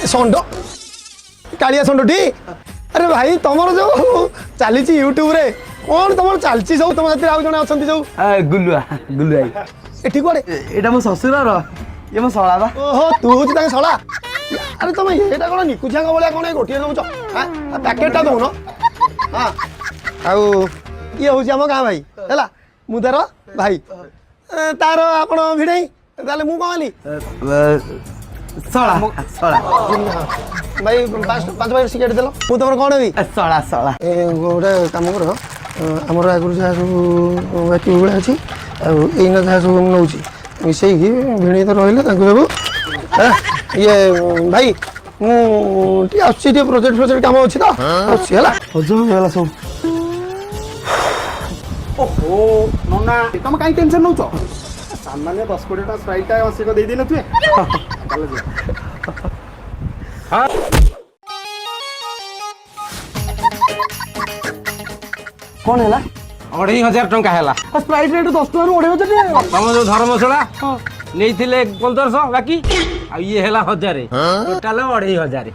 षंड कालिया षंडटी अरे भाई तुम जो चली यूट्यूब रे कौन तुम चलती सब तुम साथी आउ जने अछंती जो गुलुआ गुलुआ एठी कोडे एटा मो ससुरर ये मो सळा बा ओहो तू होची ताके सळा अरे तुम एटा कोन निकुछांग बोलिया कोन गोटिए दउछ हां पैकेटटा दउन हां आउ ये होची हम गां भाई हैला मु तार भाई तार आपण भिडई ताले मु कहली सळा सळा भाई पांच भाई सिगरेट देलो मु तमर कोन हेबी सळा सळा ए गोटे काम कर आमर आगुरी जहाँ सब बाकी बेड़ा अच्छी आईना जहाँ सब नौची मिसई भिड़ी तो रही सब ये भाई मुझे आसुच्ची प्रोजेक्ट काम अच्छी तो अच्छी है हजम होगा सब ओहो नना तुम कहीं टेंशन नौ सामान्य 10 कोटी स्प्राइट 80 को दे देना तुए कौन है 2500 टंका है स्प्राइट रेट 10 टका 2500 तुम जो धर्मशाला नहीं 1500 बाकी ये है 1000 टोटाल 2500